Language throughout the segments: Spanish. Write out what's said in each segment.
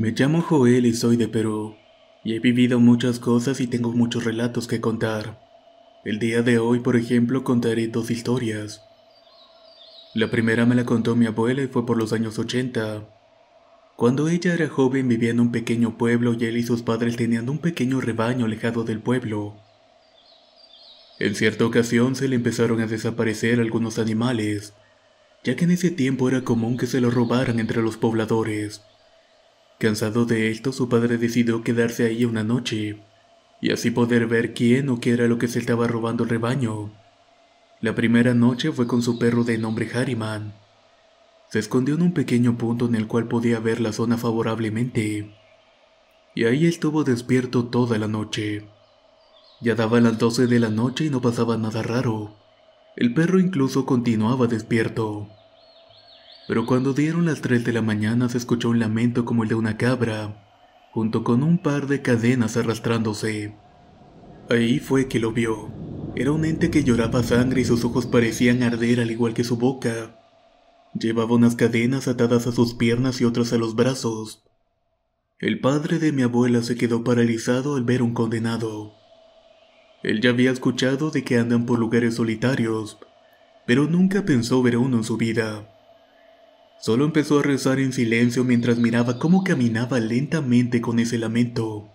Me llamo Joel y soy de Perú, y he vivido muchas cosas y tengo muchos relatos que contar. El día de hoy, por ejemplo, contaré dos historias. La primera me la contó mi abuela y fue por los años 80. Cuando ella era joven vivía en un pequeño pueblo y él y sus padres tenían un pequeño rebaño alejado del pueblo. En cierta ocasión se le empezaron a desaparecer algunos animales, ya que en ese tiempo era común que se los robaran entre los pobladores. Cansado de esto, su padre decidió quedarse ahí una noche, y así poder ver quién o qué era lo que se estaba robando el rebaño. La primera noche fue con su perro de nombre Harriman. Se escondió en un pequeño punto en el cual podía ver la zona favorablemente, y ahí estuvo despierto toda la noche. Ya daban las 12 de la noche y no pasaba nada raro. El perro incluso continuaba despierto. Pero cuando dieron las 3 de la mañana se escuchó un lamento como el de una cabra, junto con un par de cadenas arrastrándose. Ahí fue que lo vio. Era un ente que lloraba sangre y sus ojos parecían arder al igual que su boca. Llevaba unas cadenas atadas a sus piernas y otras a los brazos. El padre de mi abuela se quedó paralizado al ver un condenado. Él ya había escuchado de que andan por lugares solitarios, pero nunca pensó ver uno en su vida. Solo empezó a rezar en silencio mientras miraba cómo caminaba lentamente con ese lamento.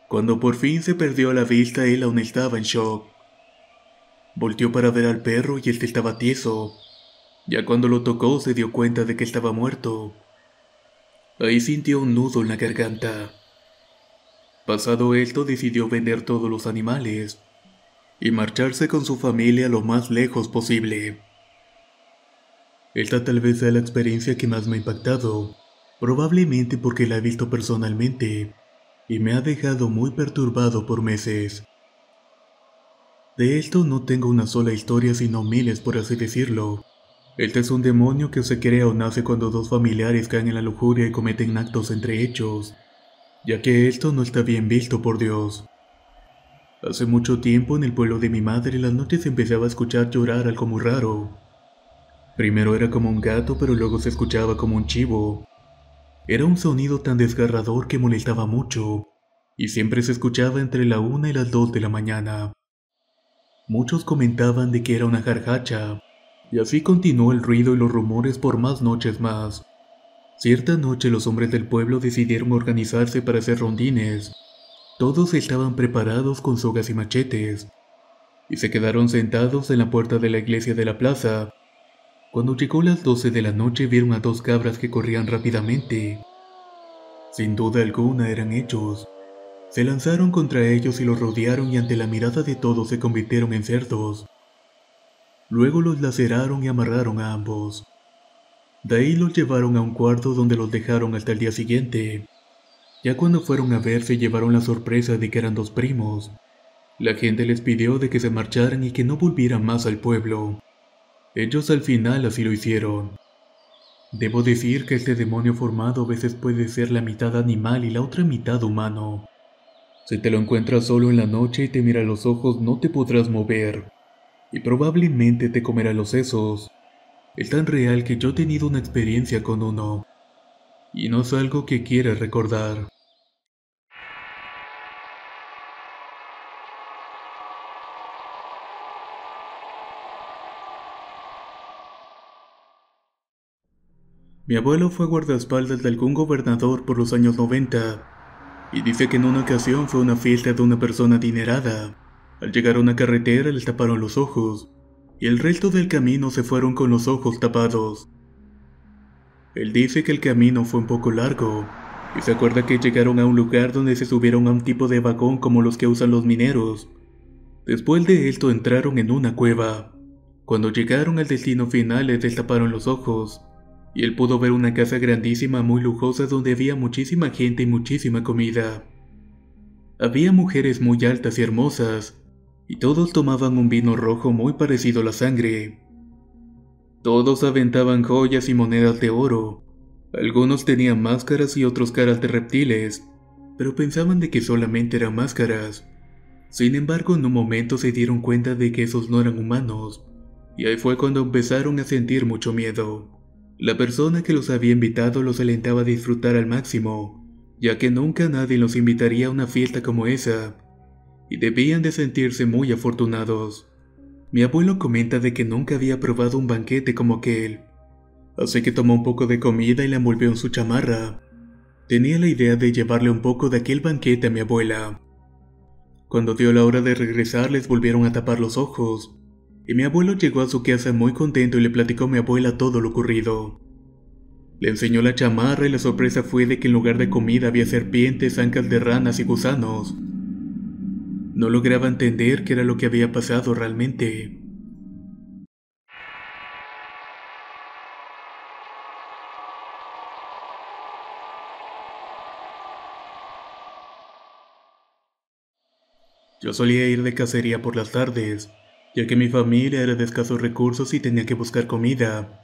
Cuando por fin se perdió a la vista, él aún estaba en shock. Volteó para ver al perro y este estaba tieso. Ya cuando lo tocó se dio cuenta de que estaba muerto. Ahí sintió un nudo en la garganta. Pasado esto decidió vender todos los animales y marcharse con su familia lo más lejos posible. Esta tal vez sea la experiencia que más me ha impactado, probablemente porque la he visto personalmente y me ha dejado muy perturbado por meses. De esto no tengo una sola historia sino miles por así decirlo. Este es un demonio que se crea o nace cuando dos familiares caen en la lujuria y cometen actos entre ellos, ya que esto no está bien visto por Dios. Hace mucho tiempo en el pueblo de mi madre las noches empezaba a escuchar llorar algo muy raro. Primero era como un gato, pero luego se escuchaba como un chivo. Era un sonido tan desgarrador que molestaba mucho, y siempre se escuchaba entre la 1 y las 2 de la mañana. Muchos comentaban de que era una jarjacha, y así continuó el ruido y los rumores por más noches más. Cierta noche los hombres del pueblo decidieron organizarse para hacer rondines. Todos estaban preparados con sogas y machetes, y se quedaron sentados en la puerta de la iglesia de la plaza. Cuando llegó las 12 de la noche vieron a dos cabras que corrían rápidamente. Sin duda alguna eran ellos. Se lanzaron contra ellos y los rodearon y ante la mirada de todos se convirtieron en cerdos. Luego los laceraron y amarraron a ambos. De ahí los llevaron a un cuarto donde los dejaron hasta el día siguiente. Ya cuando fueron a ver se llevaron la sorpresa de que eran dos primos. La gente les pidió de que se marcharan y que no volvieran más al pueblo. Ellos al final así lo hicieron. Debo decir que este demonio formado a veces puede ser la mitad animal y la otra mitad humano. Si te lo encuentras solo en la noche y te mira a los ojos no te podrás mover, y probablemente te comerá los sesos. Es tan real que yo he tenido una experiencia con uno, y no es algo que quiera recordar. Mi abuelo fue guardaespaldas de algún gobernador por los años 90. Y dice que en una ocasión fue a una fiesta de una persona adinerada. Al llegar a una carretera les taparon los ojos, y el resto del camino se fueron con los ojos tapados. Él dice que el camino fue un poco largo, y se acuerda que llegaron a un lugar donde se subieron a un tipo de vagón como los que usan los mineros. Después de esto entraron en una cueva. Cuando llegaron al destino final les destaparon los ojos, y él pudo ver una casa grandísima muy lujosa donde había muchísima gente y muchísima comida. Había mujeres muy altas y hermosas, y todos tomaban un vino rojo muy parecido a la sangre. Todos aventaban joyas y monedas de oro. Algunos tenían máscaras y otros caras de reptiles, pero pensaban de que solamente eran máscaras. Sin embargo, en un momento se dieron cuenta de que esos no eran humanos, y ahí fue cuando empezaron a sentir mucho miedo. La persona que los había invitado los alentaba a disfrutar al máximo, ya que nunca nadie los invitaría a una fiesta como esa, y debían de sentirse muy afortunados. Mi abuelo comenta de que nunca había probado un banquete como aquel, así que tomó un poco de comida y la envolvió en su chamarra. Tenía la idea de llevarle un poco de aquel banquete a mi abuela. Cuando dio la hora de regresar les volvieron a tapar los ojos, y mi abuelo llegó a su casa muy contento y le platicó a mi abuela todo lo ocurrido. Le enseñó la chamarra y la sorpresa fue de que en lugar de comida había serpientes, ancas de ranas y gusanos. No lograba entender qué era lo que había pasado realmente. Yo solía ir de cacería por las tardes, ya que mi familia era de escasos recursos y tenía que buscar comida,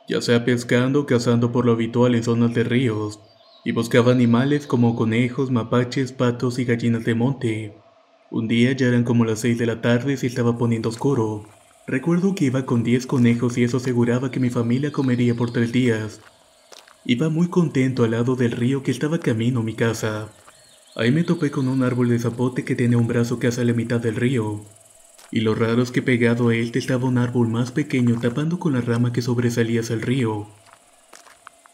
ya sea pescando o cazando por lo habitual en zonas de ríos, y buscaba animales como conejos, mapaches, patos y gallinas de monte. Un día ya eran como las 6 de la tarde y se estaba poniendo oscuro. Recuerdo que iba con 10 conejos y eso aseguraba que mi familia comería por 3 días. Iba muy contento al lado del río que estaba camino a mi casa. Ahí me topé con un árbol de zapote que tenía un brazo casi a la mitad del río. Y lo raro es que pegado a él estaba un árbol más pequeño tapando con la rama que sobresalía hacia el río.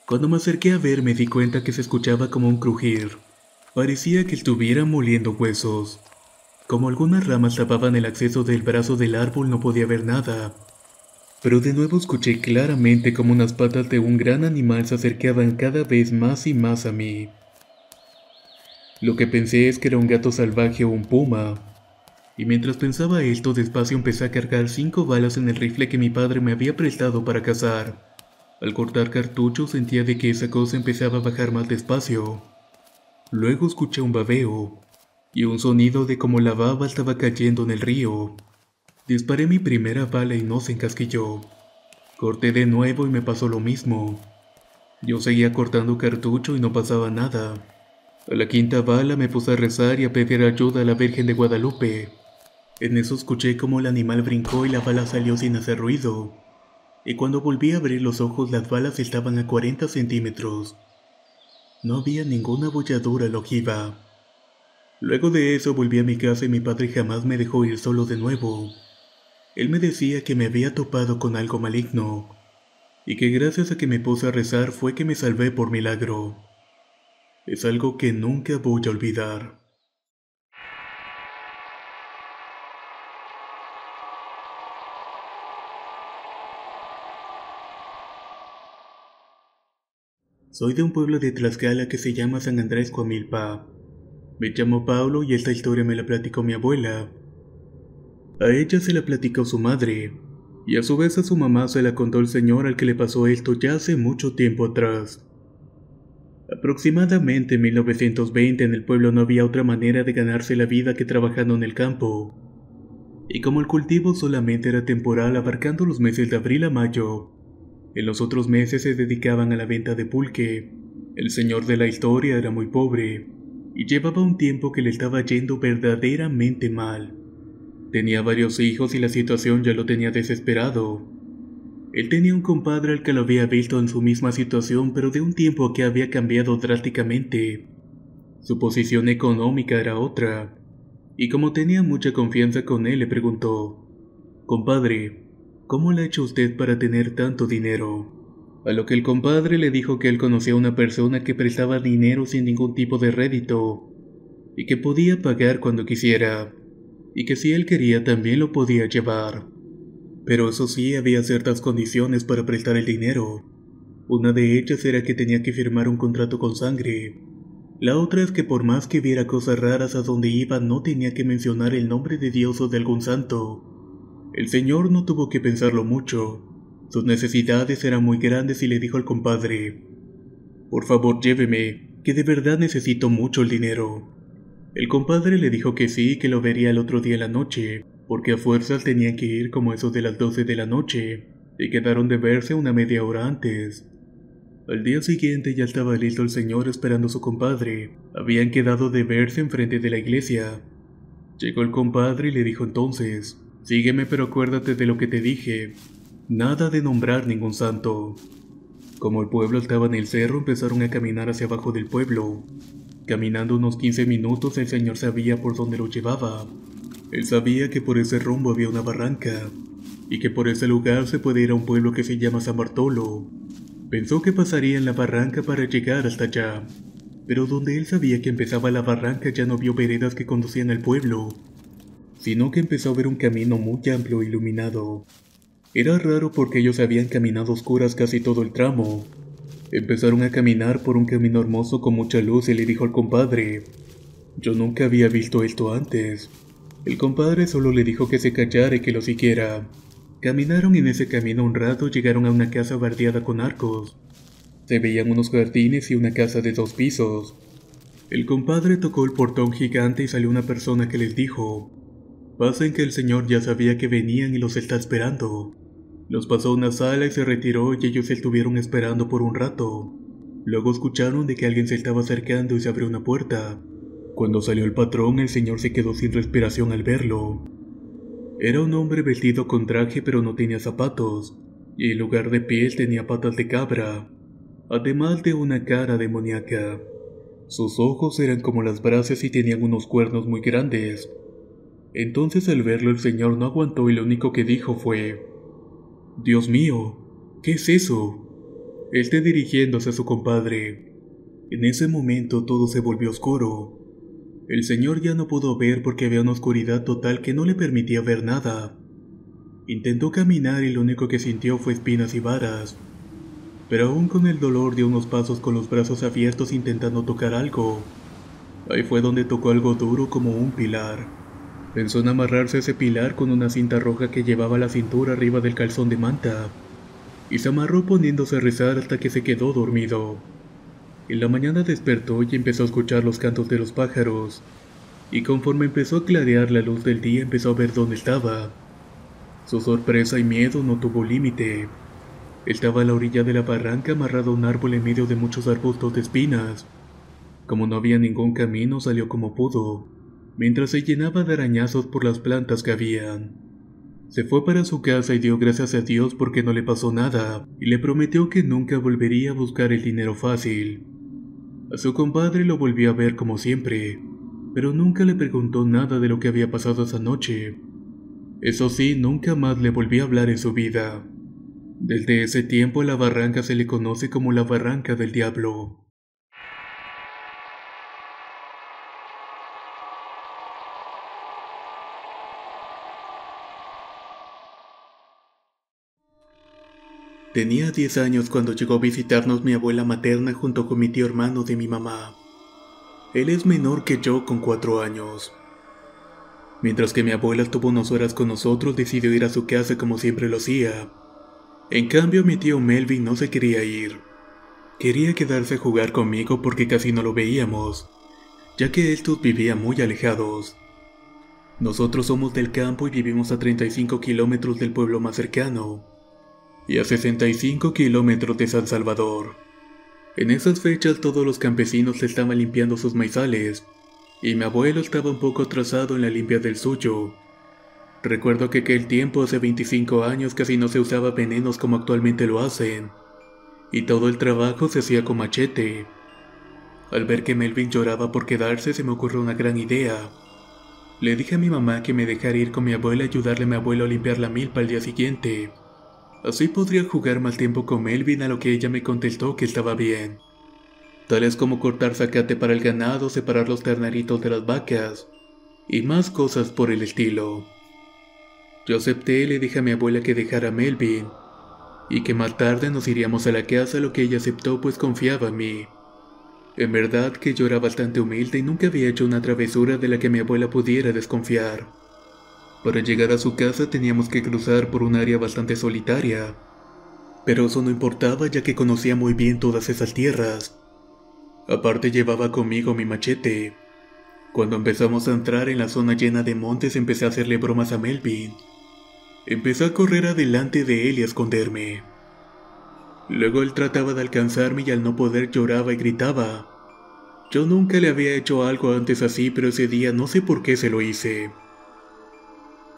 Cuando me acerqué a ver me di cuenta que se escuchaba como un crujir. Parecía que estuvieran moliendo huesos. Como algunas ramas tapaban el acceso del brazo del árbol no podía ver nada. Pero de nuevo escuché claramente como unas patas de un gran animal se acercaban cada vez más y más a mí. Lo que pensé es que era un gato salvaje o un puma. Y mientras pensaba esto, despacio empecé a cargar 5 balas en el rifle que mi padre me había prestado para cazar. Al cortar cartuchos sentía de que esa cosa empezaba a bajar más despacio. Luego escuché un babeo y un sonido de como la baba estaba cayendo en el río. Disparé mi primera bala y no se encasquilló. Corté de nuevo y me pasó lo mismo. Yo seguía cortando cartucho y no pasaba nada. A la quinta bala me puse a rezar y a pedir ayuda a la Virgen de Guadalupe. En eso escuché como el animal brincó y la bala salió sin hacer ruido. Y cuando volví a abrir los ojos las balas estaban a 40 centímetros. No había ninguna bolladura a la ojiva. Luego de eso volví a mi casa y mi padre jamás me dejó ir solo de nuevo. Él me decía que me había topado con algo maligno, y que gracias a que me puse a rezar fue que me salvé por milagro. Es algo que nunca voy a olvidar. Soy de un pueblo de Tlaxcala que se llama San Andrés Coamilpa. Me llamo Paulo y esta historia me la platicó mi abuela. A ella se la platicó su madre, y a su vez a su mamá se la contó el señor al que le pasó esto ya hace mucho tiempo atrás. Aproximadamente en 1920 en el pueblo no había otra manera de ganarse la vida que trabajando en el campo. Y como el cultivo solamente era temporal abarcando los meses de abril a mayo, en los otros meses se dedicaban a la venta de pulque. El señor de la historia era muy pobre, y llevaba un tiempo que le estaba yendo verdaderamente mal. Tenía varios hijos y la situación ya lo tenía desesperado. Él tenía un compadre al que lo había visto en su misma situación, pero de un tiempo a que había cambiado drásticamente. Su posición económica era otra, y como tenía mucha confianza con él, le preguntó: «Compadre, ¿cómo le ha hecho usted para tener tanto dinero?». A lo que el compadre le dijo que él conocía a una persona que prestaba dinero sin ningún tipo de rédito, y que podía pagar cuando quisiera, y que si él quería también lo podía llevar. Pero eso sí, había ciertas condiciones para prestar el dinero. Una de ellas era que tenía que firmar un contrato con sangre. La otra es que por más que viera cosas raras a donde iba no tenía que mencionar el nombre de Dios o de algún santo. El señor no tuvo que pensarlo mucho. Sus necesidades eran muy grandes y le dijo al compadre: «Por favor, lléveme, que de verdad necesito mucho el dinero». El compadre le dijo que sí y que lo vería el otro día en la noche, porque a fuerzas tenían que ir como eso de las 12 de la noche, y quedaron de verse una media hora antes. Al día siguiente ya estaba listo el señor esperando a su compadre. Habían quedado de verse enfrente de la iglesia. Llegó el compadre y le dijo entonces: «Sígueme, pero acuérdate de lo que te dije. Nada de nombrar ningún santo». Como el pueblo estaba en el cerro, empezaron a caminar hacia abajo del pueblo. Caminando unos 15 minutos, el señor sabía por dónde lo llevaba. Él sabía que por ese rumbo había una barranca, y que por ese lugar se puede ir a un pueblo que se llama San Bartolo. Pensó que pasaría en la barranca para llegar hasta allá, pero donde él sabía que empezaba la barranca ya no vio veredas que conducían al pueblo, sino que empezó a ver un camino muy amplio e iluminado. Era raro porque ellos habían caminado a oscuras casi todo el tramo. Empezaron a caminar por un camino hermoso con mucha luz y le dijo al compadre: «Yo nunca había visto esto antes». El compadre solo le dijo que se callara y que lo siguiera. Caminaron en ese camino un rato y llegaron a una casa bardeada con arcos. Se veían unos jardines y una casa de 2 pisos. El compadre tocó el portón gigante y salió una persona que les dijo: «Pasen, que el señor ya sabía que venían y los está esperando». Los pasó a una sala y se retiró, y ellos estuvieron esperando por un rato. Luego escucharon de que alguien se estaba acercando y se abrió una puerta. Cuando salió el patrón, el señor se quedó sin respiración al verlo. Era un hombre vestido con traje pero no tenía zapatos, y en lugar de pies tenía patas de cabra, además de una cara demoníaca. Sus ojos eran como las brasas y tenían unos cuernos muy grandes. Entonces al verlo el señor no aguantó y lo único que dijo fue: «Dios mío, ¿qué es eso?». Él dirigiéndose a su compadre. En ese momento todo se volvió oscuro. El señor ya no pudo ver porque había una oscuridad total que no le permitía ver nada. Intentó caminar y lo único que sintió fue espinas y varas. Pero aún con el dolor dio unos pasos con los brazos abiertos intentando tocar algo. Ahí fue donde tocó algo duro como un pilar. Pensó en amarrarse a ese pilar con una cinta roja que llevaba a la cintura arriba del calzón de manta, y se amarró poniéndose a rezar hasta que se quedó dormido. En la mañana despertó y empezó a escuchar los cantos de los pájaros, y conforme empezó a clarear la luz del día empezó a ver dónde estaba. Su sorpresa y miedo no tuvo límite. Estaba a la orilla de la barranca amarrado a un árbol en medio de muchos arbustos de espinas. Como no había ningún camino, salió como pudo, mientras se llenaba de arañazos por las plantas que habían. Se fue para su casa y dio gracias a Dios porque no le pasó nada, y le prometió que nunca volvería a buscar el dinero fácil. A su compadre lo volvió a ver como siempre, pero nunca le preguntó nada de lo que había pasado esa noche. Eso sí, nunca más le volvió a hablar en su vida. Desde ese tiempo a la barranca se le conoce como la Barranca del Diablo. Tenía 10 años cuando llegó a visitarnos mi abuela materna junto con mi tío hermano de mi mamá. Él es menor que yo con 4 años. Mientras que mi abuela estuvo unas horas con nosotros, decidió ir a su casa como siempre lo hacía. En cambio, mi tío Melvin no se quería ir. Quería quedarse a jugar conmigo porque casi no lo veíamos, ya que estos vivían muy alejados. Nosotros somos del campo y vivimos a 35 kilómetros del pueblo más cercano, y a 65 kilómetros de San Salvador. En esas fechas todos los campesinos estaban limpiando sus maizales, y mi abuelo estaba un poco atrasado en la limpia del suyo. Recuerdo que aquel tiempo, hace 25 años, casi no se usaba venenos como actualmente lo hacen, y todo el trabajo se hacía con machete. Al ver que Melvin lloraba por quedarse, se me ocurrió una gran idea. Le dije a mi mamá que me dejara ir con mi abuela y ayudarle a mi abuelo a limpiar la milpa al día siguiente. Así podría jugar más tiempo con Melvin, a lo que ella me contestó que estaba bien. Tales como cortar zacate para el ganado, separar los terneritos de las vacas, y más cosas por el estilo. Yo acepté y le dije a mi abuela que dejara a Melvin, y que más tarde nos iríamos a la casa, lo que ella aceptó pues confiaba en mí. En verdad que yo era bastante humilde y nunca había hecho una travesura de la que mi abuela pudiera desconfiar. Para llegar a su casa teníamos que cruzar por un área bastante solitaria, pero eso no importaba ya que conocía muy bien todas esas tierras. Aparte llevaba conmigo mi machete. Cuando empezamos a entrar en la zona llena de montes empecé a hacerle bromas a Melvin. Empecé a correr adelante de él y a esconderme. Luego él trataba de alcanzarme y al no poder lloraba y gritaba. Yo nunca le había hecho algo antes así, pero ese día no sé por qué se lo hice.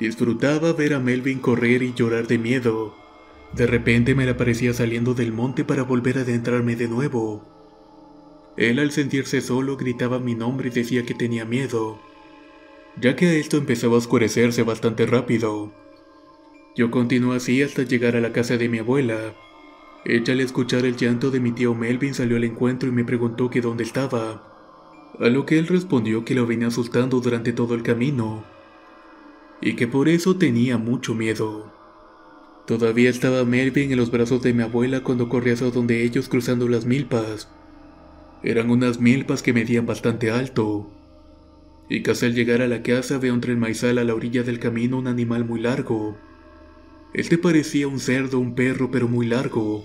Disfrutaba ver a Melvin correr y llorar de miedo, De repente me le aparecía saliendo del monte para volver a adentrarme de nuevo. Él, al sentirse solo, gritaba mi nombre y decía que tenía miedo, ya que esto empezaba a oscurecerse bastante rápido. Yo continué así hasta llegar a la casa de mi abuela. Ella, al escuchar el llanto de mi tío Melvin, salió al encuentro y me preguntó que dónde estaba, a lo que él respondió que lo venía asustando durante todo el camino, y que por eso tenía mucho miedo. Todavía estaba Melvin en los brazos de mi abuela cuando corrí hacia donde ellos, cruzando las milpas. Eran unas milpas que medían bastante alto, y casi al llegar a la casa veo entre el maizal a la orilla del camino un animal muy largo. Este parecía un cerdo o un perro, pero muy largo.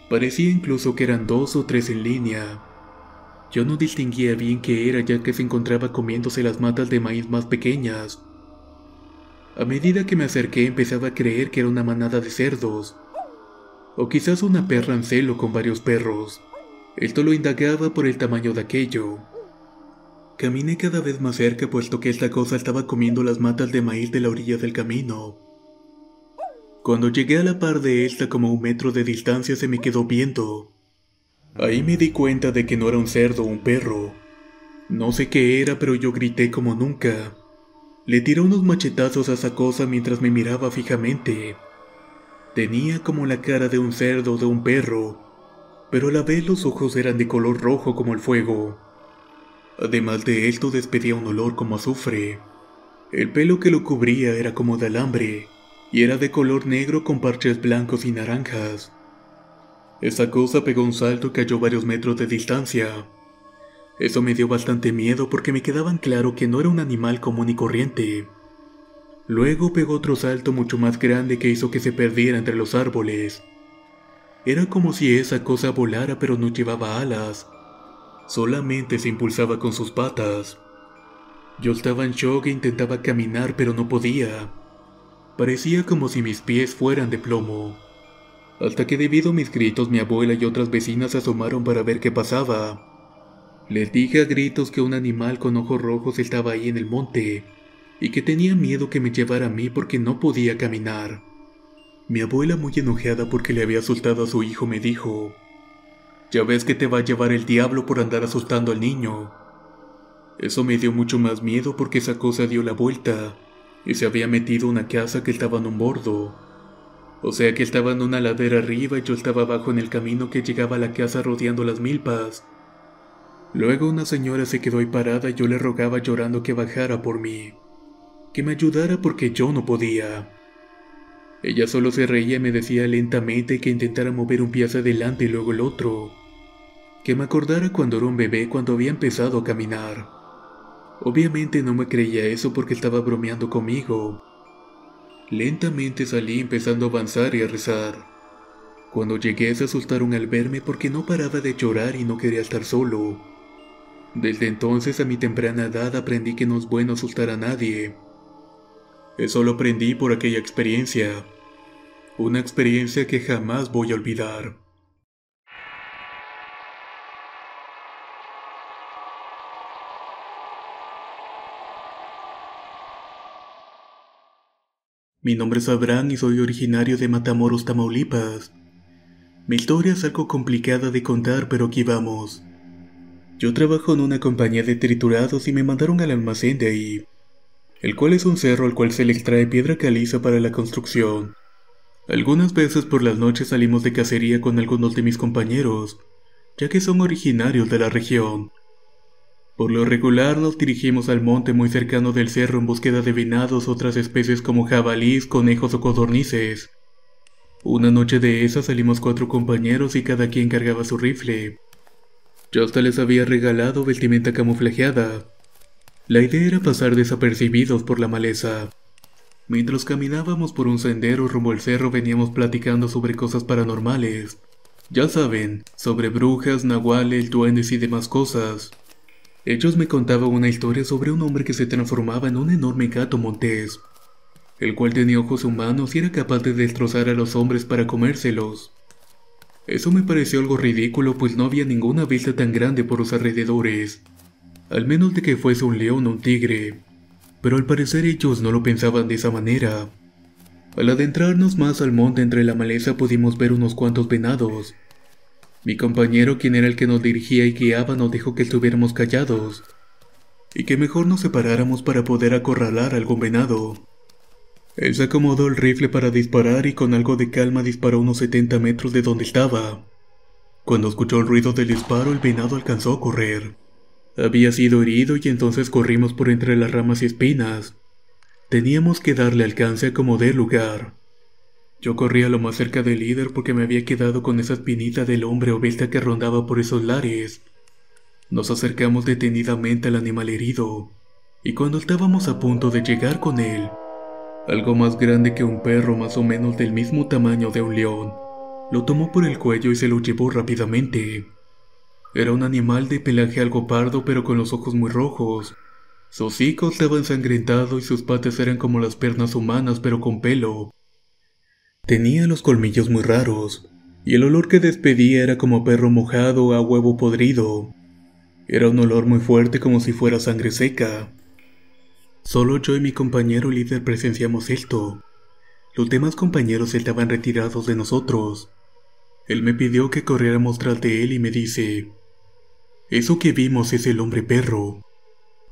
Parecía incluso que eran 2 o 3 en línea. Yo no distinguía bien qué era, ya que se encontraba comiéndose las matas de maíz más pequeñas. A medida que me acerqué empezaba a creer que era una manada de cerdos, o quizás una perra en celo con varios perros. Esto lo indagaba por el tamaño de aquello. Caminé cada vez más cerca, puesto que esta cosa estaba comiendo las matas de maíz de la orilla del camino. Cuando llegué a la par de esta, como a 1 metro de distancia, se me quedó viendo. Ahí me di cuenta de que no era un cerdo o un perro. No sé qué era, pero yo grité como nunca. Le tiré unos machetazos a esa cosa mientras me miraba fijamente. Tenía como la cara de un cerdo o de un perro, pero a la vez los ojos eran de color rojo como el fuego. Además de esto, despedía un olor como azufre. El pelo que lo cubría era como de alambre, y era de color negro con parches blancos y naranjas. Esa cosa pegó un salto y cayó varios metros de distancia. Eso me dio bastante miedo porque me quedaba claro que no era un animal común y corriente. Luego pegó otro salto mucho más grande que hizo que se perdiera entre los árboles. Era como si esa cosa volara, pero no llevaba alas. Solamente se impulsaba con sus patas. Yo estaba en shock e intentaba caminar, pero no podía. Parecía como si mis pies fueran de plomo. Hasta que, debido a mis gritos, mi abuela y otras vecinas se asomaron para ver qué pasaba. Les dije a gritos que un animal con ojos rojos estaba ahí en el monte, y que tenía miedo que me llevara a mí porque no podía caminar. Mi abuela, muy enojada porque le había asustado a su hijo, me dijo: «Ya ves que te va a llevar el diablo por andar asustando al niño». Eso me dio mucho más miedo porque esa cosa dio la vuelta y se había metido en una casa que estaba en un bordo. O sea que estaba en una ladera arriba y yo estaba abajo en el camino que llegaba a la casa rodeando las milpas. Luego una señora se quedó ahí parada y yo le rogaba llorando que bajara por mí, que me ayudara porque yo no podía. Ella solo se reía y me decía lentamente que intentara mover un pie hacia adelante y luego el otro, que me acordara cuando era un bebé, cuando había empezado a caminar. Obviamente no me creía eso porque estaba bromeando conmigo. Lentamente salí, empezando a avanzar y a rezar. Cuando llegué se asustaron al verme porque no paraba de llorar y no quería estar solo. Desde entonces, a mi temprana edad, aprendí que no es bueno asustar a nadie. Eso lo aprendí por aquella experiencia. Una experiencia que jamás voy a olvidar. Mi nombre es Abraham y soy originario de Matamoros, Tamaulipas. Mi historia es algo complicada de contar, pero aquí vamos. Yo trabajo en una compañía de triturados y me mandaron al almacén de ahí, el cual es un cerro al cual se le extrae piedra caliza para la construcción. Algunas veces por las noches salimos de cacería con algunos de mis compañeros, ya que son originarios de la región. Por lo regular nos dirigimos al monte muy cercano del cerro en búsqueda de venados, otras especies como jabalíes, conejos o codornices. Una noche de esas salimos 4 compañeros y cada quien cargaba su rifle. Yo hasta les había regalado vestimenta camuflajeada. La idea era pasar desapercibidos por la maleza. Mientras caminábamos por un sendero rumbo al cerro, veníamos platicando sobre cosas paranormales. Ya saben, sobre brujas, nahuales, duendes y demás cosas. Ellos me contaban una historia sobre un hombre que se transformaba en un enorme gato montés, el cual tenía ojos humanos y era capaz de destrozar a los hombres para comérselos. Eso me pareció algo ridículo, pues no había ninguna bestia tan grande por los alrededores, al menos de que fuese un león o un tigre, pero al parecer ellos no lo pensaban de esa manera. Al adentrarnos más al monte entre la maleza pudimos ver unos cuantos venados. Mi compañero, quien era el que nos dirigía y guiaba, nos dijo que estuviéramos callados y que mejor nos separáramos para poder acorralar a algún venado. Él se acomodó el rifle para disparar y con algo de calma disparó unos 70 metros de donde estaba. Cuando escuchó el ruido del disparo, el venado alcanzó a correr. Había sido herido y entonces corrimos por entre las ramas y espinas. Teníamos que darle alcance a como dé lugar. Yo corría lo más cerca del líder porque me había quedado con esa espinita del hombre o bestia que rondaba por esos lares. Nos acercamos detenidamente al animal herido, y cuando estábamos a punto de llegar con él, algo más grande que un perro, más o menos del mismo tamaño de un león, lo tomó por el cuello y se lo llevó rápidamente. Era un animal de pelaje algo pardo pero con los ojos muy rojos. Su hocico estaba ensangrentado y sus patas eran como las piernas humanas pero con pelo. Tenía los colmillos muy raros, y el olor que despedía era como perro mojado o a huevo podrido. Era un olor muy fuerte como si fuera sangre seca. Solo yo y mi compañero líder presenciamos esto. Los demás compañeros estaban retirados de nosotros. Él me pidió que corriéramos tras de él y me dice: «Eso que vimos es el hombre perro».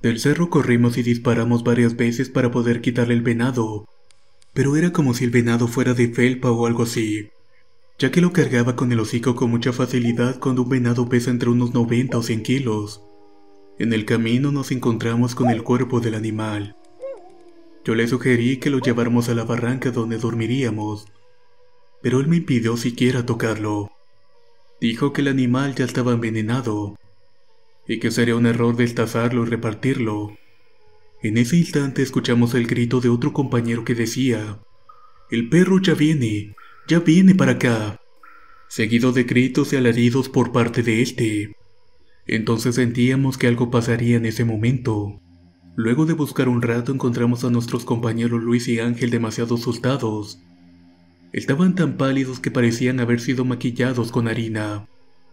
Del cerro corrimos y disparamos varias veces para poder quitarle el venado, pero era como si el venado fuera de felpa o algo así, ya que lo cargaba con el hocico con mucha facilidad cuando un venado pesa entre unos 90 o 100 kilos. En el camino nos encontramos con el cuerpo del animal. Yo le sugerí que lo lleváramos a la barranca donde dormiríamos, pero él me impidió siquiera tocarlo. Dijo que el animal ya estaba envenenado, y que sería un error destazarlo y repartirlo. En ese instante escuchamos el grito de otro compañero que decía: «El perro ya viene para acá», seguido de gritos y alaridos por parte de este. Entonces sentíamos que algo pasaría en ese momento. Luego de buscar un rato encontramos a nuestros compañeros Luis y Ángel demasiado asustados. Estaban tan pálidos que parecían haber sido maquillados con harina.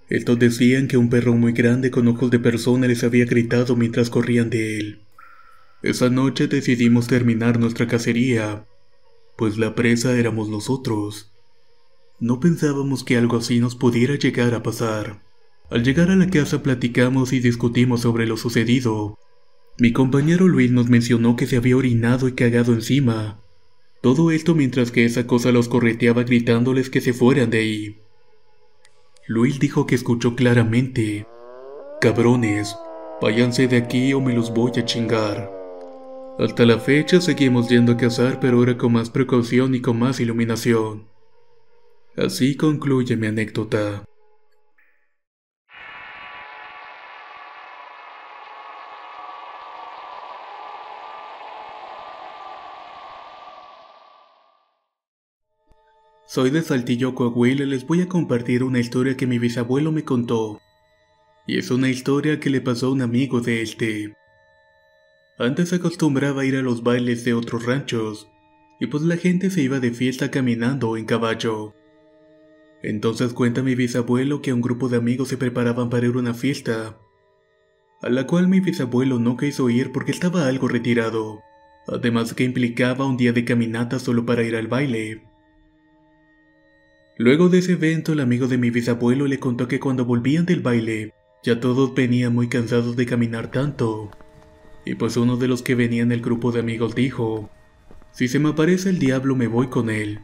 Estos decían que un perro muy grande con ojos de persona les había gritado mientras corrían de él. Esa noche decidimos terminar nuestra cacería, pues la presa éramos nosotros. No pensábamos que algo así nos pudiera llegar a pasar. Al llegar a la casa platicamos y discutimos sobre lo sucedido. Mi compañero Luis nos mencionó que se había orinado y cagado encima. Todo esto mientras que esa cosa los correteaba gritándoles que se fueran de ahí. Luis dijo que escuchó claramente: «Cabrones, váyanse de aquí o me los voy a chingar». Hasta la fecha seguimos yendo a cazar, pero ahora con más precaución y con más iluminación. Así concluye mi anécdota. Soy de Saltillo, Coahuila, y les voy a compartir una historia que mi bisabuelo me contó. Y es una historia que le pasó a un amigo de este. Antes acostumbraba a ir a los bailes de otros ranchos, y pues la gente se iba de fiesta caminando o en caballo. Entonces cuenta mi bisabuelo que un grupo de amigos se preparaban para ir a una fiesta, a la cual mi bisabuelo no quiso ir porque estaba algo retirado, además que implicaba un día de caminata solo para ir al baile. Luego de ese evento, el amigo de mi bisabuelo le contó que cuando volvían del baile, ya todos venían muy cansados de caminar tanto. Y pues uno de los que venía en el grupo de amigos dijo: «Si se me aparece el diablo me voy con él.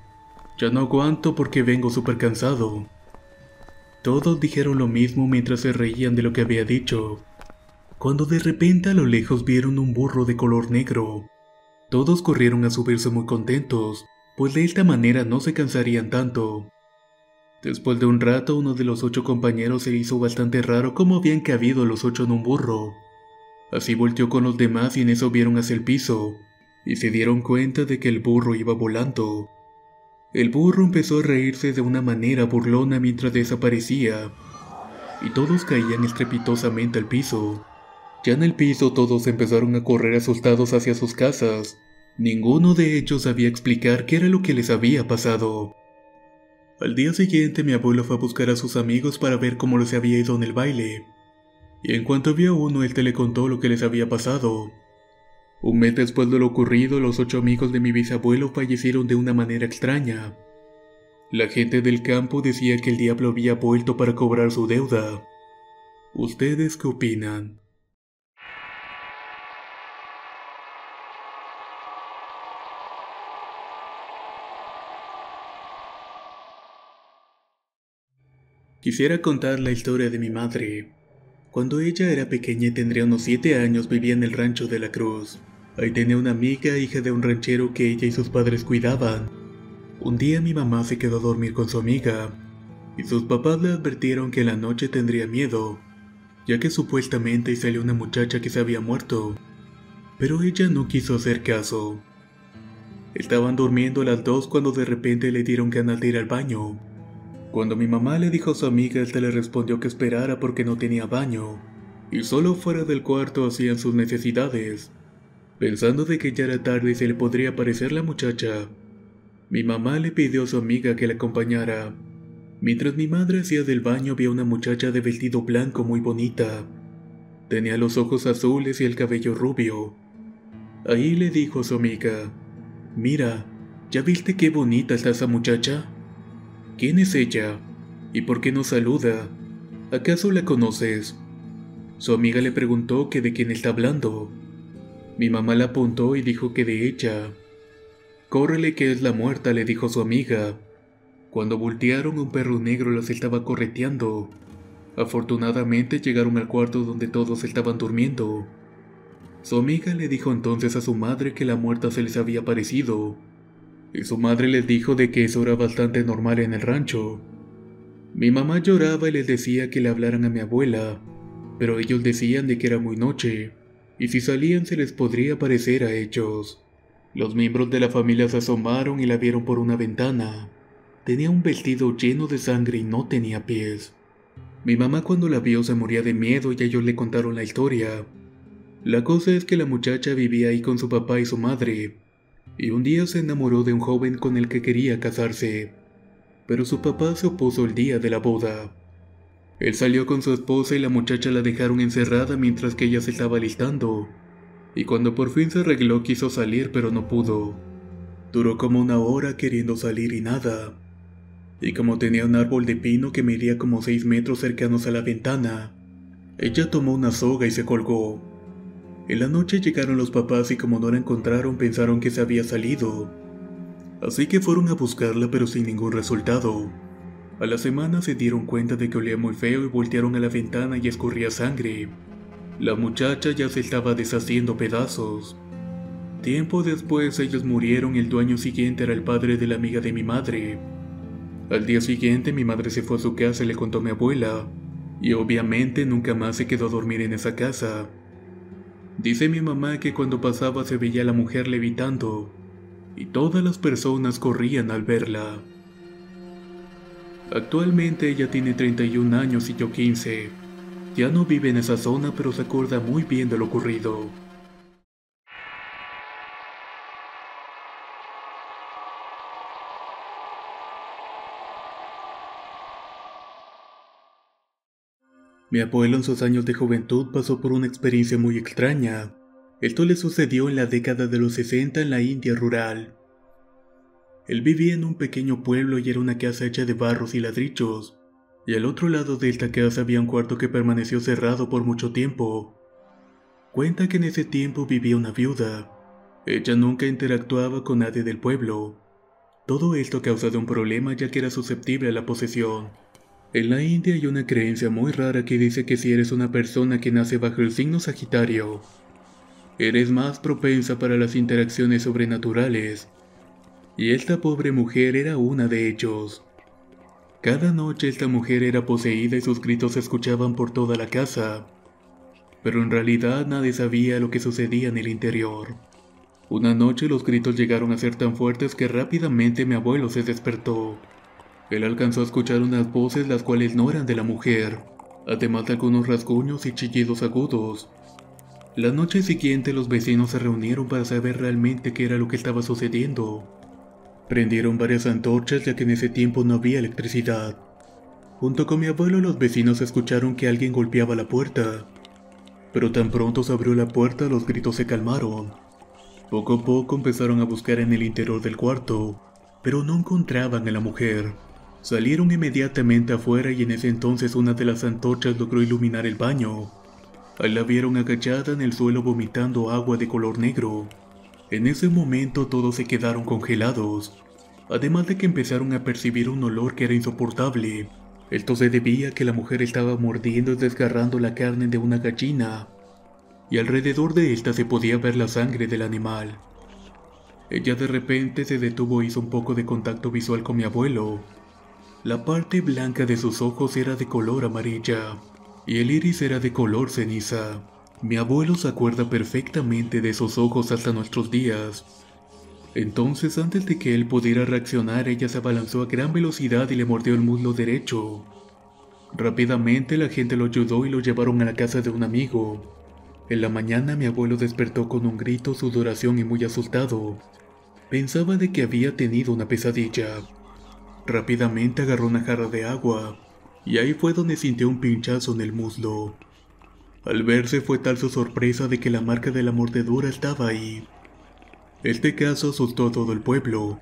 Ya no aguanto porque vengo súper cansado». Todos dijeron lo mismo mientras se reían de lo que había dicho, cuando de repente a lo lejos vieron un burro de color negro. Todos corrieron a subirse muy contentos, pues de esta manera no se cansarían tanto. Después de un rato, uno de los 8 compañeros se hizo bastante raro cómo habían cabido los 8 en un burro. Así volteó con los demás y en eso vieron hacia el piso, y se dieron cuenta de que el burro iba volando. El burro empezó a reírse de una manera burlona mientras desaparecía, y todos caían estrepitosamente al piso. Ya en el piso todos empezaron a correr asustados hacia sus casas. Ninguno de ellos sabía explicar qué era lo que les había pasado. Al día siguiente mi abuelo fue a buscar a sus amigos para ver cómo les había ido en el baile, y en cuanto vio a uno, él le contó lo que les había pasado. Un mes después de lo ocurrido, los 8 amigos de mi bisabuelo fallecieron de una manera extraña. La gente del campo decía que el diablo había vuelto para cobrar su deuda. ¿Ustedes qué opinan? Quisiera contar la historia de mi madre. Cuando ella era pequeña y tendría unos 7 años, vivía en el rancho de la Cruz. Ahí tenía una amiga, hija de un ranchero que ella y sus padres cuidaban. Un día mi mamá se quedó a dormir con su amiga, y sus papás le advirtieron que en la noche tendría miedo, ya que supuestamente salió una muchacha que se había muerto. Pero ella no quiso hacer caso. Estaban durmiendo las dos cuando de repente le dieron ganas de ir al baño. Cuando mi mamá le dijo a su amiga, esta le respondió que esperara porque no tenía baño, y solo fuera del cuarto hacían sus necesidades. Pensando de que ya era tarde y se le podría aparecer la muchacha, mi mamá le pidió a su amiga que la acompañara. Mientras mi madre hacía del baño, vio una muchacha de vestido blanco muy bonita. Tenía los ojos azules y el cabello rubio. Ahí le dijo a su amiga: «Mira, ¿ya viste qué bonita está esa muchacha? ¿Quién es ella? ¿Y por qué no saluda? ¿Acaso la conoces?». Su amiga le preguntó que de quién está hablando. Mi mamá la apuntó y dijo que de ella. «Córrele que es la muerta», le dijo su amiga. Cuando voltearon, un perro negro las estaba correteando. Afortunadamente llegaron al cuarto donde todos estaban durmiendo. Su amiga le dijo entonces a su madre que la muerta se les había aparecido, y su madre les dijo de que eso era bastante normal en el rancho. Mi mamá lloraba y les decía que le hablaran a mi abuela, pero ellos decían de que era muy noche, y si salían se les podría aparecer a ellos. Los miembros de la familia se asomaron y la vieron por una ventana. Tenía un vestido lleno de sangre y no tenía pies. Mi mamá cuando la vio se moría de miedo y ellos le contaron la historia. La cosa es que la muchacha vivía ahí con su papá y su madre, y un día se enamoró de un joven con el que quería casarse, pero su papá se opuso el día de la boda. Él salió con su esposa y la muchacha la dejaron encerrada mientras que ella se estaba alistando, y cuando por fin se arregló quiso salir pero no pudo. Duró como una hora queriendo salir y nada, y como tenía un árbol de pino que medía como 6 metros cercanos a la ventana, ella tomó una soga y se colgó. En la noche llegaron los papás y como no la encontraron pensaron que se había salido, así que fueron a buscarla pero sin ningún resultado. A la semana se dieron cuenta de que olía muy feo y voltearon a la ventana y escurría sangre. La muchacha ya se estaba deshaciendo pedazos. Tiempo después ellos murieron y el dueño siguiente era el padre de la amiga de mi madre. Al día siguiente mi madre se fue a su casa y le contó a mi abuela, y obviamente nunca más se quedó a dormir en esa casa. Dice mi mamá que cuando pasaba se veía a la mujer levitando, y todas las personas corrían al verla. Actualmente ella tiene 31 años y yo 15. Ya no vive en esa zona, pero se acuerda muy bien de lo ocurrido. Mi abuelo en sus años de juventud pasó por una experiencia muy extraña. Esto le sucedió en la década de los 60 en la India rural. Él vivía en un pequeño pueblo y era una casa hecha de barros y ladrillos, y al otro lado de esta casa había un cuarto que permaneció cerrado por mucho tiempo. Cuenta que en ese tiempo vivía una viuda. Ella nunca interactuaba con nadie del pueblo. Todo esto causa un problema ya que era susceptible a la posesión. En la India hay una creencia muy rara que dice que si eres una persona que nace bajo el signo Sagitario, eres más propensa para las interacciones sobrenaturales. Y esta pobre mujer era una de ellos. Cada noche esta mujer era poseída y sus gritos se escuchaban por toda la casa, pero en realidad nadie sabía lo que sucedía en el interior. Una noche los gritos llegaron a ser tan fuertes que rápidamente mi abuelo se despertó. Él alcanzó a escuchar unas voces las cuales no eran de la mujer, además de algunos rasguños y chillidos agudos. La noche siguiente los vecinos se reunieron para saber realmente qué era lo que estaba sucediendo. Prendieron varias antorchas ya que en ese tiempo no había electricidad. Junto con mi abuelo los vecinos escucharon que alguien golpeaba la puerta, pero tan pronto se abrió la puerta los gritos se calmaron. Poco a poco empezaron a buscar en el interior del cuarto, pero no encontraban a la mujer. Salieron inmediatamente afuera y en ese entonces una de las antorchas logró iluminar el baño. Ahí la vieron agachada en el suelo vomitando agua de color negro. En ese momento todos se quedaron congelados, además de que empezaron a percibir un olor que era insoportable. Esto se debía a que la mujer estaba mordiendo y desgarrando la carne de una gallina, y alrededor de esta se podía ver la sangre del animal. Ella de repente se detuvo e hizo un poco de contacto visual con mi abuelo. La parte blanca de sus ojos era de color amarilla, y el iris era de color ceniza. Mi abuelo se acuerda perfectamente de esos ojos hasta nuestros días. Entonces, antes de que él pudiera reaccionar, ella se abalanzó a gran velocidad y le mordió el muslo derecho. Rápidamente la gente lo ayudó y lo llevaron a la casa de un amigo. En la mañana mi abuelo despertó con un grito, sudoración y muy asustado. Pensaba de que había tenido una pesadilla. Rápidamente agarró una jarra de agua, y ahí fue donde sintió un pinchazo en el muslo. Al verse fue tal su sorpresa de que la marca de la mordedura estaba ahí. Este caso asustó a todo el pueblo,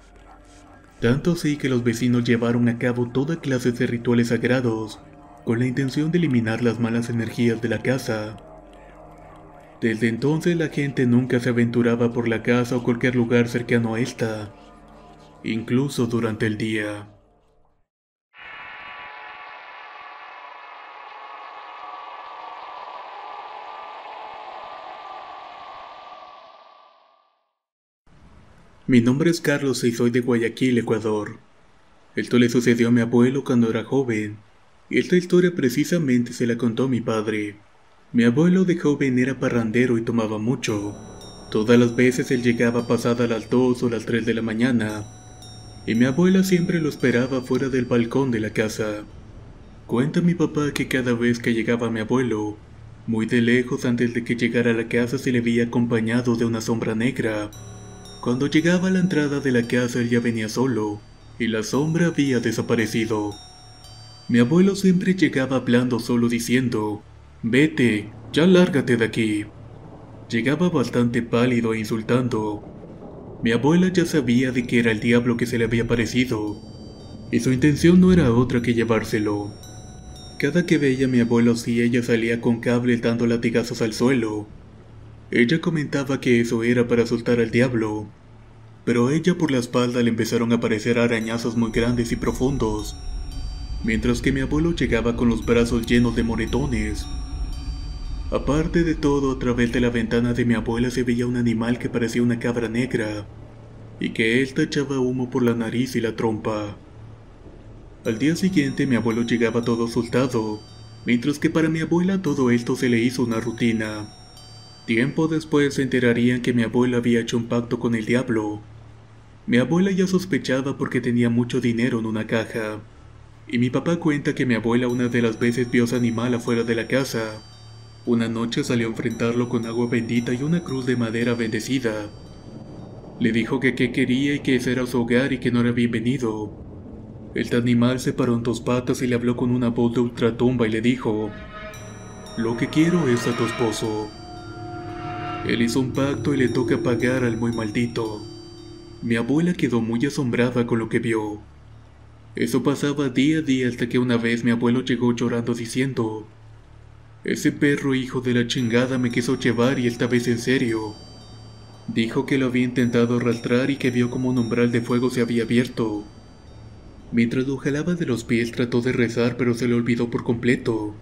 tanto así que los vecinos llevaron a cabo toda clase de rituales sagrados, con la intención de eliminar las malas energías de la casa. Desde entonces la gente nunca se aventuraba por la casa o cualquier lugar cercano a esta, incluso durante el día. Mi nombre es Carlos y soy de Guayaquil, Ecuador. Esto le sucedió a mi abuelo cuando era joven, y esta historia precisamente se la contó mi padre. Mi abuelo de joven era parrandero y tomaba mucho. Todas las veces él llegaba pasada las 2 o las 3 de la mañana, y mi abuela siempre lo esperaba fuera del balcón de la casa. Cuenta mi papá que cada vez que llegaba mi abuelo, muy de lejos antes de que llegara a la casa se le veía acompañado de una sombra negra. Cuando llegaba a la entrada de la casa él ya venía solo, y la sombra había desaparecido. Mi abuelo siempre llegaba hablando solo diciendo, «Vete, ya lárgate de aquí». Llegaba bastante pálido e insultando. Mi abuela ya sabía de que era el diablo que se le había aparecido, y su intención no era otra que llevárselo. Cada que veía a mi abuelo así, ella salía con cables dando latigazos al suelo. Ella comentaba que eso era para asustar al diablo, pero a ella por la espalda le empezaron a aparecer arañazos muy grandes y profundos, mientras que mi abuelo llegaba con los brazos llenos de moretones. Aparte de todo, a través de la ventana de mi abuela se veía un animal que parecía una cabra negra, y que ésta echaba humo por la nariz y la trompa. Al día siguiente mi abuelo llegaba todo asustado, mientras que para mi abuela todo esto se le hizo una rutina. Tiempo después se enterarían que mi abuelo había hecho un pacto con el diablo. Mi abuela ya sospechaba porque tenía mucho dinero en una caja, y mi papá cuenta que mi abuela una de las veces vio a ese animal afuera de la casa. Una noche salió a enfrentarlo con agua bendita y una cruz de madera bendecida. Le dijo que qué quería y que ese era su hogar y que no era bienvenido. El animal se paró en dos patas y le habló con una voz de ultratumba y le dijo, «Lo que quiero es a tu esposo». Él hizo un pacto y le toca pagar al muy maldito. Mi abuela quedó muy asombrada con lo que vio. Eso pasaba día a día hasta que una vez mi abuelo llegó llorando diciendo, «Ese perro hijo de la chingada me quiso llevar y esta vez en serio». Dijo que lo había intentado arrastrar y que vio como un umbral de fuego se había abierto. Mientras lo jalaba de los pies trató de rezar pero se le olvidó por completo.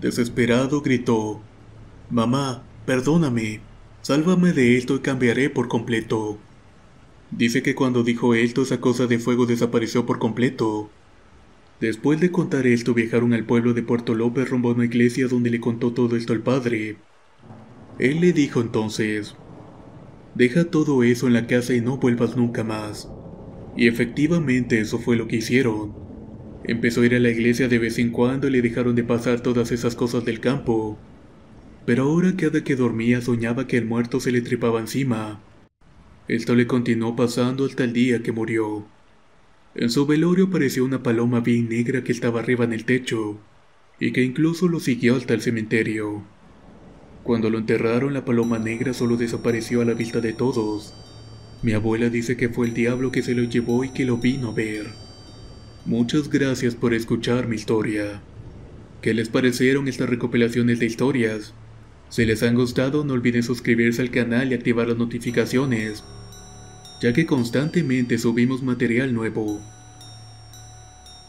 Desesperado gritó, «Mamá, perdóname, sálvame de esto y cambiaré por completo». Dice que cuando dijo esto esa cosa de fuego desapareció por completo. Después de contar esto viajaron al pueblo de Puerto López rumbo a una iglesia donde le contó todo esto al padre. Él le dijo entonces, «Deja todo eso en la casa y no vuelvas nunca más». Y efectivamente eso fue lo que hicieron. Empezó a ir a la iglesia de vez en cuando y le dejaron de pasar todas esas cosas del campo. Pero ahora cada que dormía soñaba que el muerto se le trepaba encima. Esto le continuó pasando hasta el día que murió. En su velorio apareció una paloma bien negra que estaba arriba en el techo, y que incluso lo siguió hasta el cementerio. Cuando lo enterraron, la paloma negra solo desapareció a la vista de todos. Mi abuela dice que fue el diablo que se lo llevó y que lo vino a ver. Muchas gracias por escuchar mi historia. ¿Qué les parecieron estas recopilaciones de historias? Si les han gustado, no olviden suscribirse al canal y activar las notificaciones, ya que constantemente subimos material nuevo.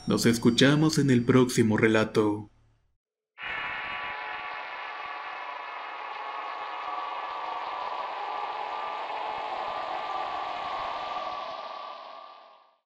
Nos escuchamos en el próximo relato.